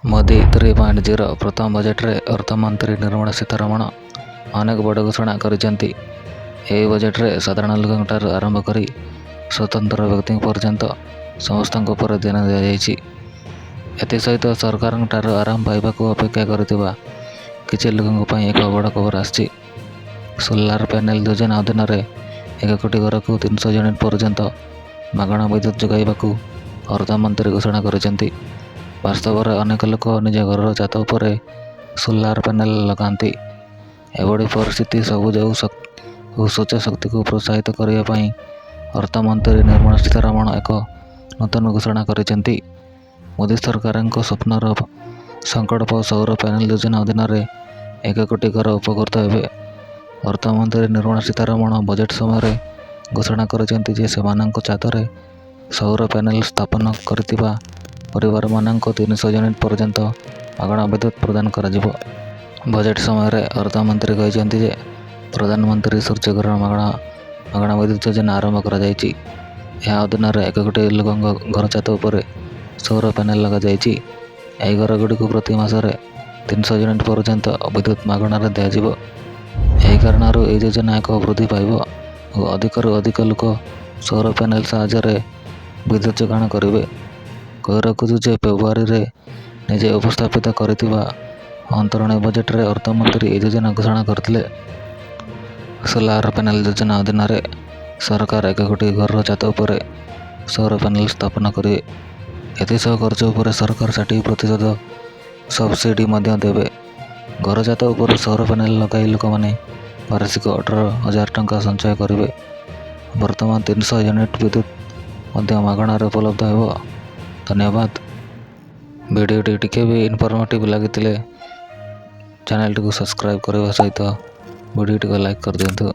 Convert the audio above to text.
ମୋଦି 3.0 ପ୍ରଥମ ବଜେଟ୍ରେ ଅର୍ଥମନ୍ତ୍ରୀ ନିର୍ମଳା ସୀତାରମଣ ଅନେକ ବଡ଼ ଘୋଷଣା କରିଛନ୍ତି। ଏହି ବଜେଟ୍ରେ ସାଧାରଣ ଲୋକଙ୍କଠାରୁ ଆରମ୍ଭ କରି ସ୍ୱତନ୍ତ୍ର ବ୍ୟକ୍ତିଙ୍କ ପର୍ଯ୍ୟନ୍ତ ସମସ୍ତଙ୍କ ଉପରେ ଧ୍ୟାନ ଦିଆଯାଇଛି। ଏଥିସହିତ ସରକାରଙ୍କଠାରୁ ଆରାମ ପାଇବାକୁ ଅପେକ୍ଷା କରିଥିବା କିଛି ଲୋକଙ୍କ ପାଇଁ ଏକ ବଡ଼ ଖବର ଆସିଛି। ସୋଲାର ପ୍ୟାନେଲ ଯୋଜନା ଅଧୀନରେ 1 କୋଟି ଘରକୁ 300 ୟୁନିଟ୍ ପର୍ଯ୍ୟନ୍ତ ମାଗଣା ବିଦ୍ୟୁତ୍ ଯୋଗାଇବାକୁ ଅର୍ଥମନ୍ତ୍ରୀ ଘୋଷଣା କରିଛନ୍ତି। ବାସ୍ତବରେ ଅନେକ ଲୋକ ନିଜ ଘରର ଛାତ ଉପରେ ସୋଲାର ପ୍ୟାନେଲ ଲଗାନ୍ତି। ଏଭଳି ପରିସ୍ଥିତି ସବୁଜ ଓ ସ୍ୱଚ୍ଛ ଶକ୍ତିକୁ ପ୍ରୋତ୍ସାହିତ କରିବା ପାଇଁ ଅର୍ଥମନ୍ତ୍ରୀ ନିର୍ମଳା ସୀତାରମଣ ଏକ ନୂତନ ଘୋଷଣା କରିଛନ୍ତି। ମୋଦି ସରକାରଙ୍କ ସ୍ୱପ୍ନର ସଂକଳ୍ପ ସୌର ପ୍ୟାନେଲ ଯୋଜନା ଅଧୀନରେ 1 କୋଟି ଘର ଉପକୃତ ହେବେ। ଅର୍ଥମନ୍ତ୍ରୀ ନିର୍ମଳା ସୀତାରମଣ ବଜେଟ୍ ସମୟରେ ଘୋଷଣା କରିଛନ୍ତି ଯେ ସେମାନଙ୍କ ଛାତରେ ସୌର ପ୍ୟାନେଲ ସ୍ଥାପନ କରିଥିବା ପରିବାରମାନଙ୍କୁ 300 ୟୁନିଟ୍ ପର୍ଯ୍ୟନ୍ତ ମାଗଣା ବିଦ୍ୟୁତ୍ ପ୍ରଦାନ କରାଯିବ। ବଜେଟ୍ ସମୟରେ ଅର୍ଥମନ୍ତ୍ରୀ କହିଛନ୍ତି ଯେ ପ୍ରଧାନମନ୍ତ୍ରୀ ସୂର୍ଯ୍ୟଘର ମାଗଣା ବିଦ୍ୟୁତ୍ ଯୋଜନା ଆରମ୍ଭ କରାଯାଇଛି। ଏହା ଅଧୀନରେ 1 କୋଟି ଲୋକଙ୍କ ଘର ଛାତ ଉପରେ ସୌର ପ୍ୟାନେଲ ଲଗାଯାଇଛି। ଏହି ଘରଗୁଡ଼ିକୁ ପ୍ରତି ମାସରେ 300 ୟୁନିଟ୍ ପର୍ଯ୍ୟନ୍ତ ବିଦ୍ୟୁତ୍ ମାଗଣାରେ ଦିଆଯିବ। ଏହି କାରଣରୁ ଏହି ଯୋଜନା ଏକ ବୃଦ୍ଧି ପାଇବ ଓ ଅଧିକରୁ ଅଧିକ ଲୋକ ସୌର ପ୍ୟାନେଲ ସାହାଯ୍ୟରେ ବିଦ୍ୟୁତ୍ ଯୋଗାଣ କରିବେ। କହି ରଖୁଛୁ ଯେ ଫେବୃଆରୀରେ ନିଜେ ଉପସ୍ଥାପିତ କରିଥିବା ଅନ୍ତରୀଣ ବଜେଟ୍ରେ ଅର୍ଥମନ୍ତ୍ରୀ ଏହି ଯୋଜନା ଘୋଷଣା କରିଥିଲେ। ସୋଲାର ପ୍ୟାନେଲ ଯୋଜନା ଅଧୀନରେ ସରକାର 1 କୋଟି ଘରର ଛାତ ଉପରେ ସୌର ପ୍ୟାନେଲ ସ୍ଥାପନ କରିବେ। ଏଥିସହ ଖର୍ଚ୍ଚ ଉପରେ ସରକାର 60% ସବସିଡି ମଧ୍ୟ ଦେବେ। ଘର ଛାତ ଉପରେ ସୌର ପ୍ୟାନେଲ ଲଗାଇ ଲୋକମାନେ ବାର୍ଷିକ 18,000 ଟଙ୍କା ସଞ୍ଚୟ କରିବେ। ବର୍ତ୍ତମାନ 300 ୟୁନିଟ୍ ବିଦ୍ୟୁତ୍ ମଧ୍ୟ ମାଗଣାରେ ଉପଲବ୍ଧ ହେବ। ଧନ୍ୟବାଦ। ଭିଡ଼ିଓଟି ଟିକେ ବି ଇନଫର୍ମେଟିଭ୍ ଲାଗିଥିଲେ ଚ୍ୟାନେଲଟିକୁ ସବସ୍କ୍ରାଇବ୍ କରିବା ସହିତ ଭିଡ଼ିଓଟିକୁ ଲାଇକ୍ କରିଦିଅନ୍ତୁ।